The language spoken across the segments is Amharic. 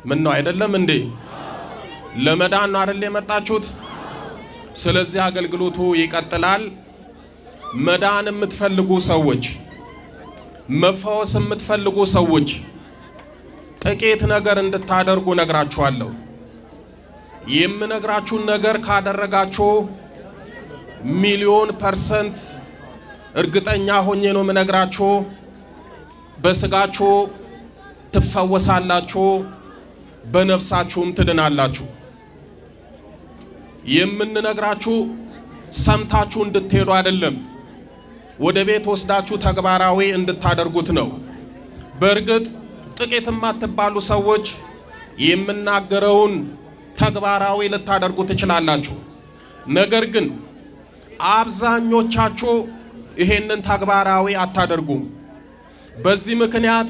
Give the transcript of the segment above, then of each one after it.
ምን ነው አይደለም እንዴ? ለመዳን ነው አይደል የመጣችሁት? ስለዚህ አገልግሎቱ ይቀጥላል። መዳን የምትፈልጉ ሰዎች፣ መፈወስ የምትፈልጉ ሰዎች ጥቂት ነገር እንድታደርጉ ነግራችኋለሁ። የምነግራችሁን ነገር ካደረጋችሁ ሚሊዮን% እርግጠኛ ሆኜ ነው የምነግራችሁ፣ በስጋችሁ ትፈወሳላችሁ፣ በነፍሳችሁም ትድናላችሁ። የምንነግራችሁ ሰምታችሁ እንድትሄዱ አይደለም፣ ወደ ቤት ወስዳችሁ ተግባራዊ እንድታደርጉት ነው። በእርግጥ ጥቂት የማትባሉ ሰዎች የምናገረውን ተግባራዊ ልታደርጉ ትችላላችሁ። ነገር ግን አብዛኞቻችሁ ይሄንን ተግባራዊ አታደርጉም። በዚህ ምክንያት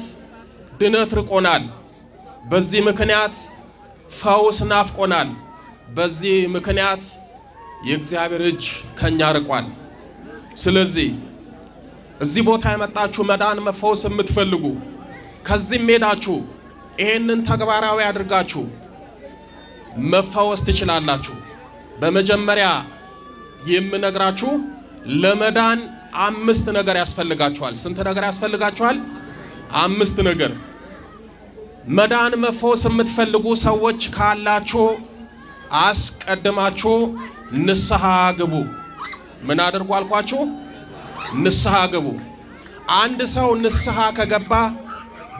ድነት ርቆናል። በዚህ ምክንያት ፈውስ ናፍቆናል። በዚህ ምክንያት የእግዚአብሔር እጅ ከኛ ርቋል። ስለዚህ እዚህ ቦታ የመጣችሁ መዳን መፈወስ የምትፈልጉ ከዚህም ሄዳችሁ ይሄንን ተግባራዊ አድርጋችሁ መፈወስ ትችላላችሁ። በመጀመሪያ የምነግራችሁ ለመዳን 5 ነገር ያስፈልጋችኋል። ስንት ነገር ያስፈልጋችኋል? 5 ነገር። መዳን መፈወስ የምትፈልጉ ሰዎች ካላችሁ አስቀድማችሁ ንስሐ ግቡ። ምን አድርጉ አልኳችሁ? ንስሐ ግቡ። አንድ ሰው ንስሐ ከገባ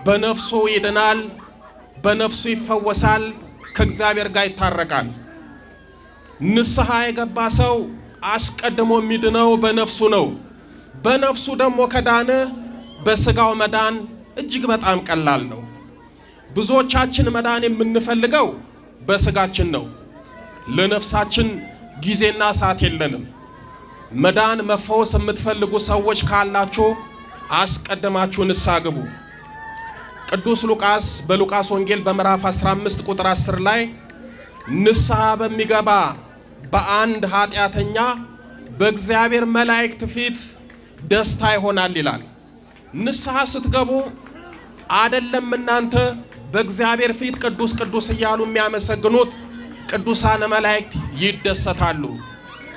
በነፍሱ ይድናል፣ በነፍሱ ይፈወሳል፣ ከእግዚአብሔር ጋር ይታረቃል። ንስሐ የገባ ሰው አስቀድሞ የሚድነው በነፍሱ ነው። በነፍሱ ደግሞ ከዳነ በስጋው መዳን እጅግ በጣም ቀላል ነው። ብዙዎቻችን መዳን የምንፈልገው በስጋችን ነው። ለነፍሳችን ጊዜና ሰዓት የለንም። መዳን መፈወስ የምትፈልጉ ሰዎች ካላችሁ አስቀድማችሁ ንስሐ ግቡ። ቅዱስ ሉቃስ በሉቃስ ወንጌል በምዕራፍ 15 ቁጥር 10 ላይ ንስሐ በሚገባ በአንድ ኃጢአተኛ በእግዚአብሔር መላእክት ፊት ደስታ ይሆናል ይላል። ንስሐ ስትገቡ አይደለም እናንተ በእግዚአብሔር ፊት ቅዱስ ቅዱስ እያሉ የሚያመሰግኑት ቅዱሳን መላእክት ይደሰታሉ።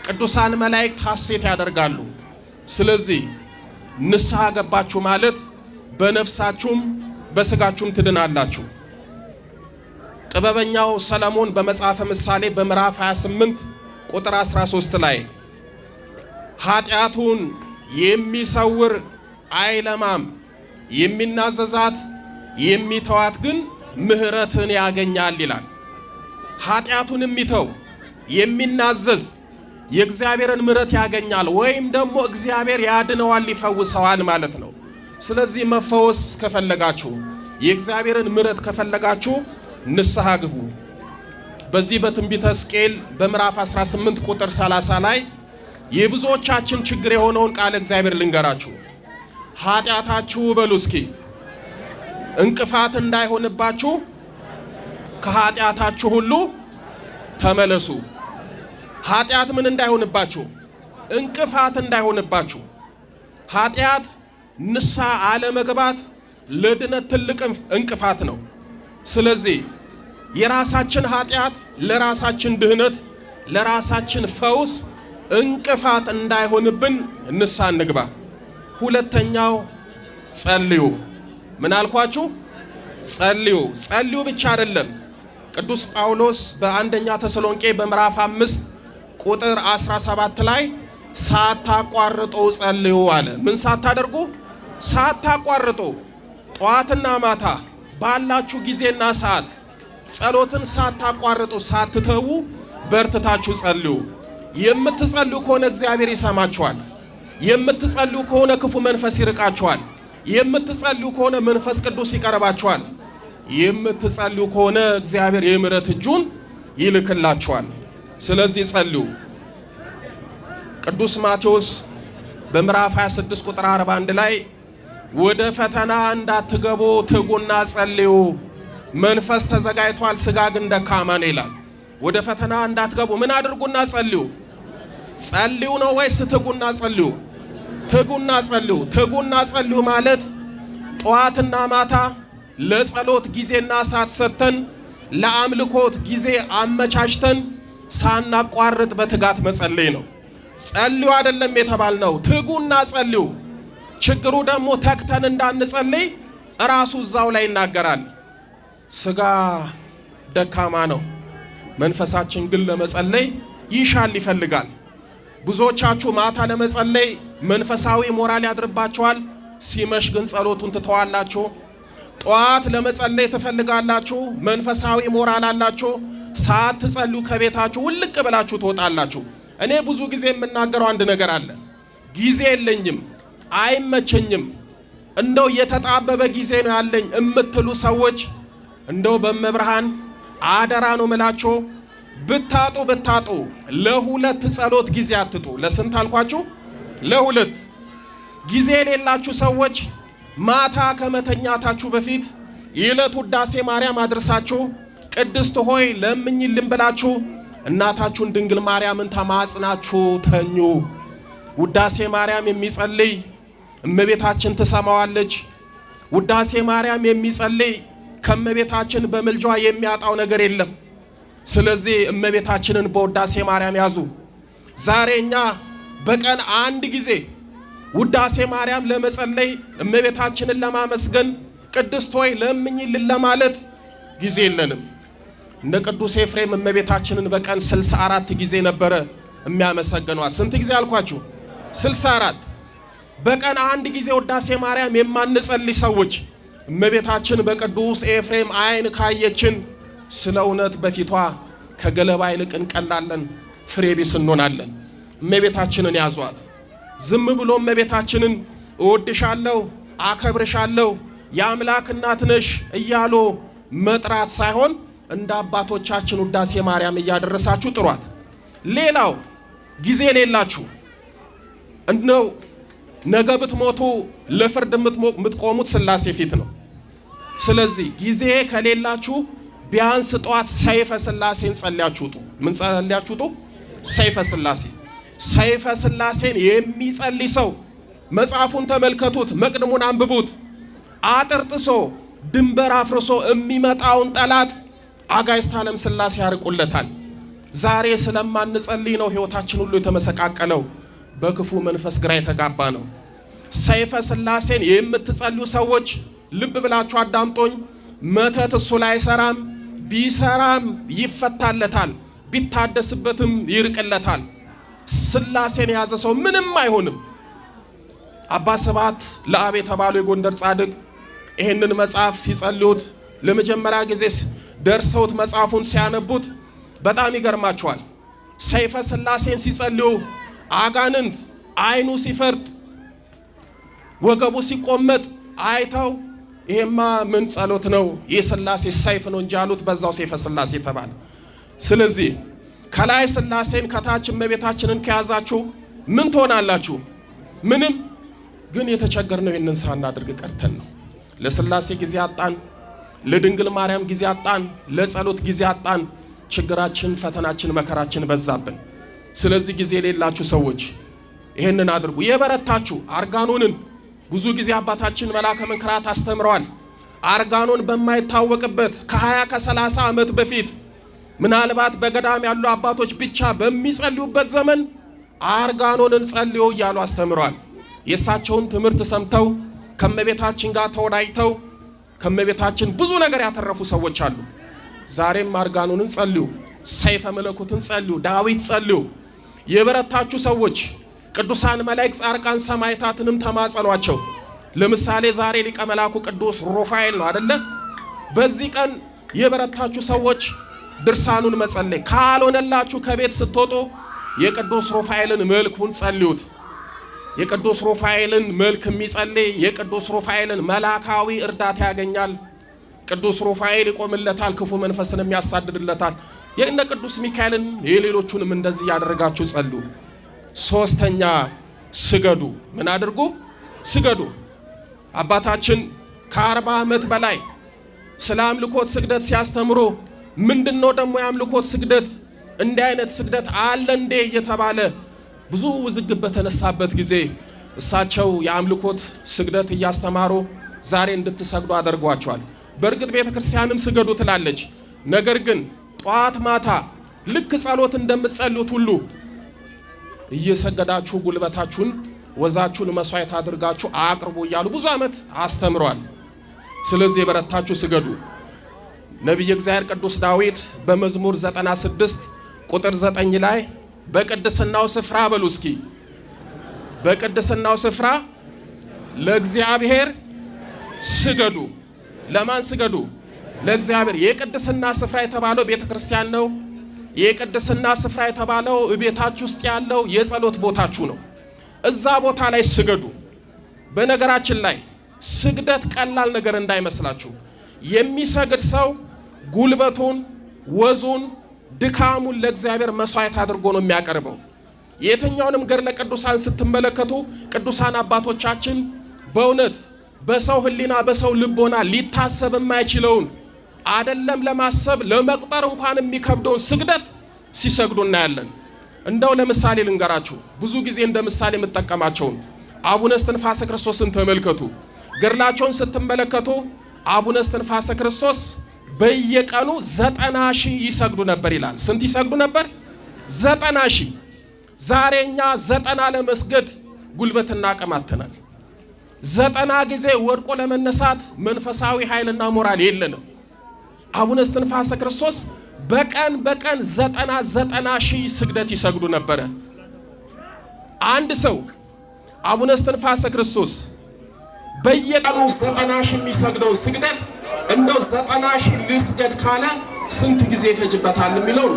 ቅዱሳን መላእክት ሐሴት ያደርጋሉ። ስለዚህ ንስሐ ገባችሁ ማለት በነፍሳችሁም በስጋችሁም ትድናላችሁ። ጥበበኛው ሰለሞን በመጽሐፈ ምሳሌ በምዕራፍ 28 ቁጥር 13 ላይ ኃጢአቱን የሚሰውር አይለማም፣ የሚናዘዛት የሚተዋት ግን ምሕረትን ያገኛል ይላል። ኃጢአቱን የሚተው የሚናዘዝ የእግዚአብሔርን ምሕረት ያገኛል፣ ወይም ደግሞ እግዚአብሔር ያድነዋል፣ ይፈውሰዋል ማለት ነው። ስለዚህ መፈወስ ከፈለጋችሁ የእግዚአብሔርን ምሕረት ከፈለጋችሁ ንስሐ ግቡ። በዚህ በትንቢተ ሕዝቅኤል በምዕራፍ 18 ቁጥር 30 ላይ የብዙዎቻችን ችግር የሆነውን ቃል እግዚአብሔር ልንገራችሁ። ኃጢአታችሁ በሉ እስኪ እንቅፋት እንዳይሆንባችሁ ከኃጢአታችሁ ሁሉ ተመለሱ። ኃጢአት ምን እንዳይሆንባችሁ? እንቅፋት እንዳይሆንባችሁ። ኃጢአት ንስሐ አለመግባት ለድነት ትልቅ እንቅፋት ነው። ስለዚህ የራሳችን ኃጢአት ለራሳችን ድህነት ለራሳችን ፈውስ እንቅፋት እንዳይሆንብን ንስሐ እንግባ። ሁለተኛው ጸልዩ። ምን አልኳችሁ? ጸልዩ። ጸልዩ ብቻ አይደለም። ቅዱስ ጳውሎስ በአንደኛ ተሰሎንቄ በምዕራፍ 5 ቁጥር 17 ላይ ሳታቋርጡ ጸልዩ አለ። ምን ሳታደርጉ? ሳታቋርጡ። ጠዋትና ማታ ባላችሁ ጊዜና ሰዓት ጸሎትን ሳታቋርጡ ሳትተዉ በርትታችሁ ጸልዩ። የምትጸልዩ ከሆነ እግዚአብሔር ይሰማችኋል። የምትጸልዩ ከሆነ ክፉ መንፈስ ይርቃችኋል። የምትጸልዩ ከሆነ መንፈስ ቅዱስ ይቀርባችኋል። የምትጸልዩ ከሆነ እግዚአብሔር የምሕረት እጁን ይልክላችኋል። ስለዚህ ጸልዩ። ቅዱስ ማቴዎስ በምዕራፍ 26 ቁጥር 41 ላይ ወደ ፈተና እንዳትገቡ ትጉና ጸልዩ፣ መንፈስ ተዘጋጅቷል፣ ስጋ ግን ደካማ ነው ይላል። ወደ ፈተና እንዳትገቡ ምን አድርጉና ጸልዩ? ጸልዩ ነው ወይስ ትጉና ጸልዩ? ትጉና ጸልዩ። ትጉና ጸልዩ ማለት ጠዋትና ማታ ለጸሎት ጊዜና ሰዓት ሰጥተን ለአምልኮት ጊዜ አመቻችተን ሳናቋርጥ በትጋት መጸለይ ነው። ጸልዩ አይደለም የተባልነው፣ ትጉና ጸልዩ። ችግሩ ደግሞ ተክተን እንዳንጸልይ ራሱ እዛው ላይ ይናገራል። ስጋ ደካማ ነው፣ መንፈሳችን ግን ለመጸለይ ይሻል ይፈልጋል። ብዙዎቻችሁ ማታ ለመጸለይ መንፈሳዊ ሞራል ያድርባችኋል፣ ሲመሽ ግን ጸሎቱን ትተዋላችሁ። ጠዋት ለመጸለይ ትፈልጋላችሁ፣ መንፈሳዊ ሞራል አላችሁ፣ ሰዓት ትጸልዩ ከቤታችሁ ውልቅ ብላችሁ ትወጣላችሁ። እኔ ብዙ ጊዜ የምናገረው አንድ ነገር አለ። ጊዜ የለኝም፣ አይመቸኝም፣ እንደው የተጣበበ ጊዜ ነው ያለኝ እምትሉ ሰዎች እንደው በመብርሃን አደራ ነው መላችሁ፣ ብታጡ ለሁለት ጸሎት ጊዜ አትጡ። ለስንት አልኳችሁ? ለሁለት። ጊዜ የሌላችሁ ሰዎች ማታ ከመተኛታችሁ በፊት የዕለት ውዳሴ ማርያም አድርሳችሁ ቅድስት ሆይ ለምኝልን ብላችሁ እናታችሁን ድንግል ማርያምን ተማጽናችሁ ተኙ። ውዳሴ ማርያም የሚጸልይ እመቤታችን ትሰማዋለች። ውዳሴ ማርያም የሚጸልይ ከእመቤታችን በመልጃዋ የሚያጣው ነገር የለም። ስለዚህ እመቤታችንን በውዳሴ ማርያም ያዙ። ዛሬ እኛ በቀን አንድ ጊዜ ውዳሴ ማርያም ለመጸለይ እመቤታችንን ለማመስገን ቅድስት ሆይ ለምኝልን ለማለት ጊዜ የለንም። እንደ ቅዱስ ኤፍሬም እመቤታችንን በቀን 64 ጊዜ ነበረ የሚያመሰግኗት። ስንት ጊዜ አልኳችሁ? 64። በቀን አንድ ጊዜ ውዳሴ ማርያም የማንጸልይ ሰዎች እመቤታችን በቅዱስ ኤፍሬም አይን ካየችን ስለ እውነት በፊቷ ከገለባ ይልቅ እንቀላለን፣ ፍሬ ቢስ እንሆናለን። እመቤታችንን ያዟት። ዝም ብሎ እመቤታችንን እወድሻለሁ፣ አከብርሻለሁ፣ የአምላክ እናት ነሽ እያሉ መጥራት ሳይሆን እንደ አባቶቻችን ውዳሴ ማርያም እያደረሳችሁ ጥሯት። ሌላው ጊዜ ሌላችሁ እንደው ነገ ብትሞቱ ለፍርድ የምትቆሙት ሥላሴ ፊት ነው። ስለዚህ ጊዜ ከሌላችሁ ቢያንስ ጧት ሰይፈ ሥላሴን ጸልያችሁ ውጡ። ምን ጸልያችሁ ውጡ? ሰይፈ ሥላሴ። ሰይፈ ሥላሴን የሚጸልይ ሰው መጽሐፉን ተመልከቱት፣ መቅድሙን አንብቡት። አጥርጥሶ ድንበር አፍርሶ የሚመጣውን ጠላት አጋዕዝተ ዓለም ሥላሴ ያርቁለታል። ዛሬ ስለማንጸልይ ነው ሕይወታችን ሁሉ የተመሰቃቀለው፣ በክፉ መንፈስ ግራ የተጋባ ነው። ሰይፈ ሥላሴን የምትጸልዩ ሰዎች ልብ ብላችሁ አዳምጦኝ። መተት እሱ ላይ አይሰራም፣ ቢሰራም ይፈታለታል፣ ቢታደስበትም ይርቅለታል። ሥላሴን የያዘ ሰው ምንም አይሆንም። አባ ስብሐት ለአብ የተባሉ የጎንደር ጻድቅ ይህንን መጽሐፍ ሲጸልዩት ለመጀመሪያ ጊዜ ደርሰውት መጽሐፉን ሲያነቡት በጣም ይገርማቸዋል። ሰይፈ ሥላሴን ሲጸልዩ አጋንንት አይኑ ሲፈርጥ ወገቡ ሲቆመጥ አይተው ይሄማ ምን ጸሎት ነው? የሥላሴ ሰይፍ ነው እንጂ አሉት። በዛው ሰይፈ ሥላሴ ተባለ። ስለዚህ ከላይ ሥላሴን ከታች እመቤታችንን ከያዛችሁ ምን ትሆናላችሁ? ምንም። ግን የተቸገርነው ይህንን ሳናድርግ ቀርተን ነው። ለሥላሴ ጊዜ አጣን፣ ለድንግል ማርያም ጊዜ አጣን፣ ለጸሎት ጊዜ አጣን። ችግራችን፣ ፈተናችን፣ መከራችን በዛብን። ስለዚህ ጊዜ የሌላችሁ ሰዎች ይህንን አድርጉ። የበረታችሁ አርጋኖንን ብዙ ጊዜ አባታችን መልአከ መንክራት አስተምረዋል። አርጋኖን በማይታወቅበት ከ20 ከ30 ዓመት በፊት ምናልባት በገዳም ያሉ አባቶች ብቻ በሚጸልዩበት ዘመን አርጋኖንን ጸልዩ እያሉ አስተምረዋል። የእሳቸውን ትምህርት ሰምተው ከመቤታችን ጋር ተወዳጅተው ከመቤታችን ብዙ ነገር ያተረፉ ሰዎች አሉ። ዛሬም አርጋኖንን ጸልዩ፣ ሰይፈ መለኮትን ጸልዩ፣ ዳዊት ጸልዩ። የበረታችሁ ሰዎች ቅዱሳን መላእክት፣ ጻድቃን፣ ሰማዕታትንም ተማጸኗቸው። ለምሳሌ ዛሬ ሊቀ መላኩ ቅዱስ ሩፋኤል ነው አይደለ? በዚህ ቀን የበረታችሁ ሰዎች ድርሳኑን መጸለይ ካልሆነላችሁ ከቤት ስትወጡ የቅዱስ ሩፋኤልን መልኩን ጸልዩት። የቅዱስ ሩፋኤልን መልክ የሚጸልይ የቅዱስ ሩፋኤልን መላካዊ እርዳታ ያገኛል። ቅዱስ ሩፋኤል ይቆምለታል፣ ክፉ መንፈስንም ያሳድድለታል። የእነ ቅዱስ ሚካኤልን የሌሎቹንም እንደዚህ ያደረጋችሁ ጸልዩ። ሶስተኛ ስገዱ። ምን አድርጉ? ስገዱ። አባታችን ከ40 ዓመት በላይ ስለ አምልኮት ስግደት ሲያስተምሩ ምንድነው ደግሞ የአምልኮት ስግደት? እንዲህ አይነት ስግደት አለ እንዴ እየተባለ ብዙ ውዝግብ በተነሳበት ጊዜ እሳቸው የአምልኮት ስግደት እያስተማሩ ዛሬ እንድትሰግዱ አድርጓቸዋል። በእርግጥ ቤተ ክርስቲያንም ስገዱ ትላለች። ነገር ግን ጧት ማታ ልክ ጸሎት እንደምትጸልዩት ሁሉ እየሰገዳችሁ ጉልበታችሁን ወዛችሁን መስዋዕት አድርጋችሁ አቅርቡ እያሉ ብዙ ዓመት አስተምሯል። ስለዚህ የበረታችሁ ስገዱ። ነቢየ እግዚአብሔር ቅዱስ ዳዊት በመዝሙር 96 ቁጥር 9 ላይ በቅድስናው ስፍራ በሉ እስኪ በቅድስናው ስፍራ ለእግዚአብሔር ስገዱ። ለማን ስገዱ? ለእግዚአብሔር። የቅድስና ስፍራ የተባለው ቤተክርስቲያን ነው። የቅድስና ስፍራ የተባለው ቤታችሁ ውስጥ ያለው የጸሎት ቦታችሁ ነው። እዛ ቦታ ላይ ስገዱ። በነገራችን ላይ ስግደት ቀላል ነገር እንዳይመስላችሁ። የሚሰግድ ሰው ጉልበቱን፣ ወዙን፣ ድካሙን ለእግዚአብሔር መስዋዕት አድርጎ ነው የሚያቀርበው። የትኛውንም ገድለ ቅዱሳን ስትመለከቱ ቅዱሳን አባቶቻችን በእውነት በሰው ሕሊና በሰው ልቦና ሊታሰብ የማይችለውን አይደለም ለማሰብ ለመቁጠር እንኳን የሚከብደውን ስግደት ሲሰግዱ እናያለን። እንደው ለምሳሌ ልንገራችሁ፣ ብዙ ጊዜ እንደ ምሳሌ የምጠቀማቸውን አቡነ እስትንፋሰ ክርስቶስን ተመልከቱ። ገድላቸውን ስትመለከቱ አቡነ እስትንፋሰ ክርስቶስ በየቀኑ 90,000 ይሰግዱ ነበር ይላል። ስንት ይሰግዱ ነበር? 90,000። ዛሬ እኛ 90 ለመስገድ ጉልበትና አቅም አጥተናል። 90 ጊዜ ወድቆ ለመነሳት መንፈሳዊ ኃይልና ሞራል የለንም። አቡነ እስትንፋሰ ክርስቶስ በቀን 90,000 ስግደት ይሰግዱ ነበረ። አንድ ሰው አቡነ እስትንፋሰ ክርስቶስ በየቀኑ 90,000 የሚሰግደው ስግደት እንደው 90,000 ልስገድ ካለ ስንት ጊዜ ይፈጅበታል የሚለው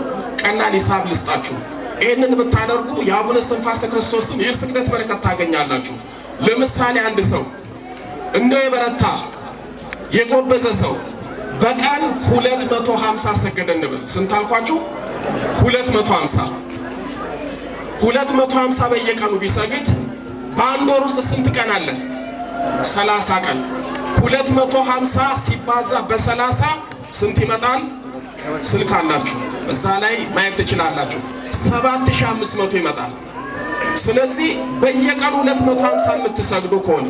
ቀላል ሂሳብ ልስጣችሁ። ይህንን ብታደርጉ የአቡነ እስትንፋሰ ክርስቶስን የስግደት በረከት ታገኛላችሁ። ለምሳሌ አንድ ሰው እንደው የበረታ የጎበዘ ሰው በቀን 250 ሰገደ እንበል። ስንት አልኳችሁ? 250 በየቀኑ ቢሰግድ በአንድ ወር ውስጥ ስንት ቀን አለ? 30 ቀን። 250 ሲባዛ በ30 ስንት ይመጣል? ስልክ አላችሁ፣ እዛ ላይ ማየት ትችላላችሁ። 7500 ይመጣል። ስለዚህ በየቀኑ 250 የምትሰግዱ ከሆነ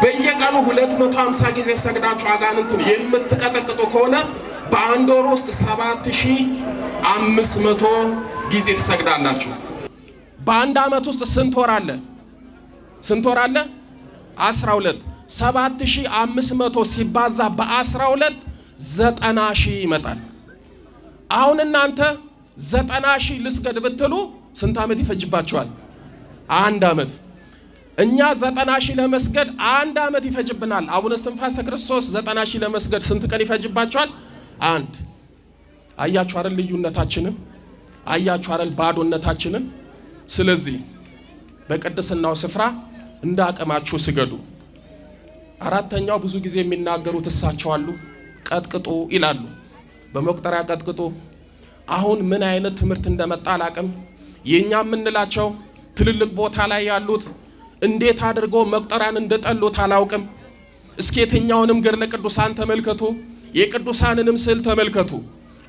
በየቀኑ 250 ጊዜ ሰግዳችሁ አጋንንትን የምትቀጠቅጡ ከሆነ በአንድ ወር ውስጥ 7500 ጊዜ ትሰግዳላችሁ። በአንድ ዓመት ውስጥ ስንት ወር አለ? ስንት ወር አለ? 12። 7500 ሲባዛ በ12 90,000 ይመጣል። አሁን እናንተ 90,000 ልስገድ ብትሉ ስንት ዓመት ይፈጅባችኋል? አንድ ዓመት። እኛ 90,000 ለመስገድ አንድ ዓመት ይፈጅብናል። አቡነ እስትንፋሰ ክርስቶስ 90,000 ለመስገድ ስንት ቀን ይፈጅባቸዋል? አንድ። አያችሁ አይደል ልዩነታችንን? አያችሁ አይደል ባዶነታችንን? ስለዚህ በቅድስናው ስፍራ እንዳቀማችሁ ስገዱ። አራተኛው ብዙ ጊዜ የሚናገሩት እሳቸው አሉ። ቀጥቅጡ ይላሉ። በመቁጠሪያ ቀጥቅጡ። አሁን ምን አይነት ትምህርት እንደመጣ አላቅም። የኛ የምንላቸው ትልልቅ ቦታ ላይ ያሉት እንዴት አድርጎ መቁጠሪያን እንደጠሉት አላውቅም። እስኪ የትኛውንም ገድለ ቅዱሳን ተመልከቱ፣ የቅዱሳንንም ስዕል ተመልከቱ።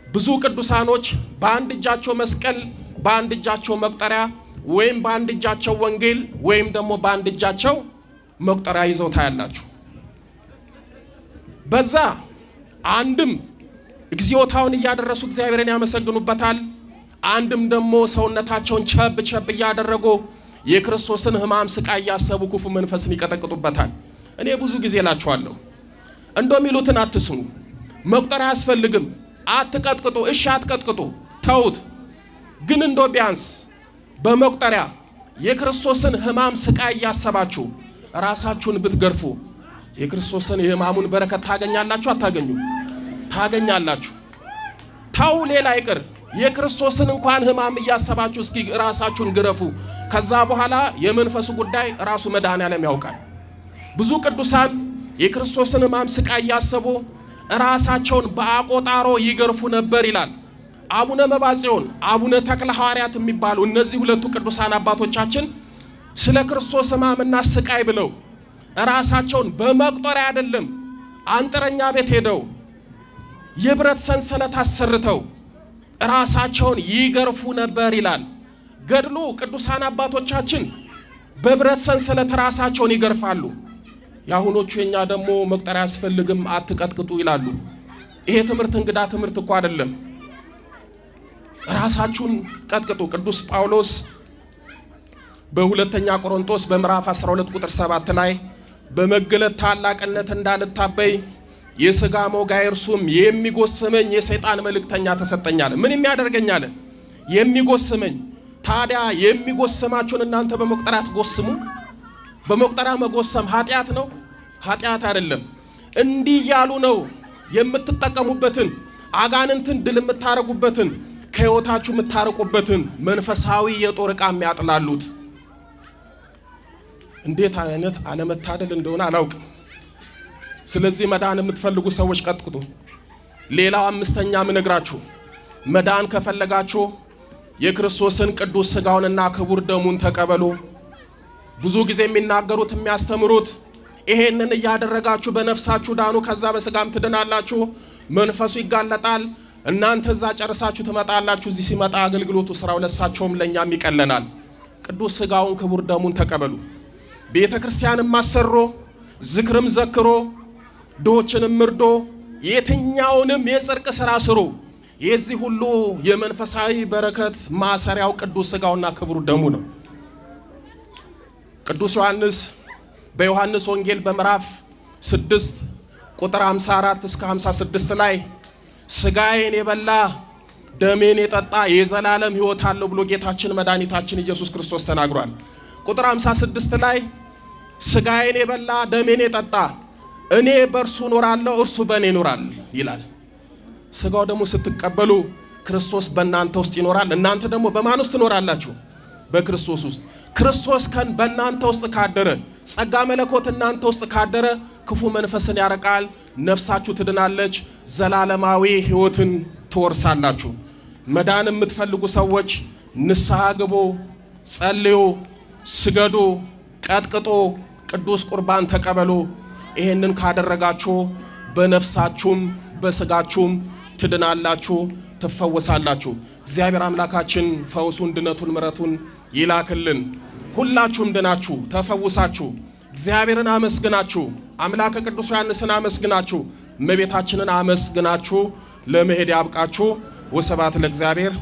ብዙ ቅዱሳኖች በአንድ እጃቸው መስቀል፣ በአንድ እጃቸው መቁጠሪያ፣ ወይም በአንድ እጃቸው ወንጌል፣ ወይም ደግሞ በአንድ እጃቸው መቁጠሪያ ይዘው ታያላችሁ። በዛ አንድም እግዚኦታውን እያደረሱ እግዚአብሔርን ያመሰግኑበታል፣ አንድም ደግሞ ሰውነታቸውን ቸብ ቸብ እያደረጉ የክርስቶስን ሕማም ስቃይ እያሰቡ ክፉ መንፈስን ይቀጠቅጡበታል። እኔ ብዙ ጊዜ እላችኋለሁ እንደው ሚሉትን አትስሙ። መቁጠሪያ አያስፈልግም፣ አትቀጥቅጡ። እሺ አትቀጥቅጡ፣ ተውት። ግን እንደው ቢያንስ በመቁጠሪያ የክርስቶስን ሕማም ስቃይ እያሰባችሁ ራሳችሁን ብትገርፉ የክርስቶስን የሕማሙን በረከት ታገኛላችሁ። አታገኙ? ታገኛላችሁ። ታው ሌላ ይቅር፣ የክርስቶስን እንኳን ሕማም እያሰባችሁ እስኪ ራሳችሁን ግረፉ። ከዛ በኋላ የመንፈሱ ጉዳይ ራሱ መድኃኔዓለም ያውቃል። ብዙ ቅዱሳን የክርስቶስን ሕማም ስቃይ እያሰቡ ራሳቸውን በአቆጣሮ ይገርፉ ነበር ይላል። አቡነ መባጽዮን፣ አቡነ ተክለ ሐዋርያት የሚባሉ እነዚህ ሁለቱ ቅዱሳን አባቶቻችን ስለ ክርስቶስ ሕማምና ስቃይ ብለው ራሳቸውን በመቁጠሪያ አይደለም አንጥረኛ ቤት ሄደው የብረት ሰንሰለት አሰርተው ራሳቸውን ይገርፉ ነበር ይላል ገድሉ። ቅዱሳን አባቶቻችን በብረት ሰንሰለት ራሳቸውን ይገርፋሉ። ያሁኖቹ የኛ ደግሞ መቁጠሪያ አያስፈልግም አትቀጥቅጡ ይላሉ። ይሄ ትምህርት እንግዳ ትምህርት እኮ አይደለም። ራሳችሁን ቀጥቅጡ። ቅዱስ ጳውሎስ በሁለተኛ ቆሮንቶስ በምዕራፍ 12 ቁጥር 7 ላይ በመገለጥ ታላቅነት እንዳልታበይ የሥጋ ሞጋይ እርሱም የሚጎስመኝ የሰይጣን መልእክተኛ ተሰጠኛለ። ምን የሚያደርገኛለ? የሚጎስመኝ። ታዲያ የሚጎስማችሁን እናንተ በመቁጠሪያ ትጎስሙ? በመቁጠሪያ መጎሰም ኃጢአት ነው? ኃጢአት አይደለም። እንዲህ ያሉ ነው የምትጠቀሙበትን አጋንንትን ድል የምታረጉበትን ከሕይወታችሁ የምታረቁበትን መንፈሳዊ የጦር ዕቃ የሚያጥላሉት። እንዴት አይነት አለመታደል እንደሆነ አላውቅም። ስለዚህ መዳን የምትፈልጉ ሰዎች ቀጥቅጡ። ሌላው አምስተኛ ምነግራችሁ መዳን ከፈለጋችሁ የክርስቶስን ቅዱስ ሥጋውንና ክቡር ደሙን ተቀበሉ። ብዙ ጊዜ የሚናገሩት የሚያስተምሩት ይሄንን እያደረጋችሁ በነፍሳችሁ ዳኑ፣ ከዛ በሥጋም ትድናላችሁ፣ መንፈሱ ይጋለጣል፣ እናንተ እዛ ጨርሳችሁ ትመጣላችሁ። እዚህ ሲመጣ አገልግሎቱ ስራው ለሳቸውም ለኛም ይቀለናል። ቅዱስ ሥጋውን ክቡር ደሙን ተቀበሉ። ቤተ ክርስቲያንም ማሰሮ ዝክርም ዘክሮ ድሆችንም ምርዶ የትኛውንም የጽድቅ ሥራ ስሩ። የዚህ ሁሉ የመንፈሳዊ በረከት ማሰሪያው ቅዱስ ሥጋውና ክቡር ደሙ ነው። ቅዱስ ዮሐንስ በዮሐንስ ወንጌል በምዕራፍ 6 ቁጥር 54 እስከ 56 ላይ ሥጋዬን የበላ ደሜን የጠጣ የዘላለም ሕይወት አለው ብሎ ጌታችን መድኃኒታችን ኢየሱስ ክርስቶስ ተናግሯል። ቁጥር 56 ላይ ሥጋዬን የበላ ደሜን የጠጣ እኔ በእርሱ እኖራለሁ እርሱ በእኔ ይኖራል ይላል። ሥጋው ደግሞ ስትቀበሉ ክርስቶስ በእናንተ ውስጥ ይኖራል። እናንተ ደግሞ በማን ውስጥ ትኖራላችሁ? በክርስቶስ ውስጥ። ክርስቶስ በእናንተ ውስጥ ካደረ፣ ጸጋ መለኮት እናንተ ውስጥ ካደረ ክፉ መንፈስን ያረቃል፣ ነፍሳችሁ ትድናለች፣ ዘላለማዊ ሕይወትን ትወርሳላችሁ። መዳን የምትፈልጉ ሰዎች ንስሐ ግቡ፣ ጸልዩ፣ ስገዱ፣ ቀጥቅጡ፣ ቅዱስ ቁርባን ተቀበሉ። ይሄንን ካደረጋችሁ በነፍሳችሁም በሥጋችሁም ትድናላችሁ፣ ትፈወሳላችሁ። እግዚአብሔር አምላካችን ፈውሱን፣ ድነቱን፣ ምሕረቱን ይላክልን። ሁላችሁም ድናችሁ ተፈውሳችሁ እግዚአብሔርን አመስግናችሁ አምላከ ቅዱስ ዮሐንስን አመስግናችሁ እመቤታችንን አመስግናችሁ ለመሄድ ያብቃችሁ። ወስብሐት ለእግዚአብሔር።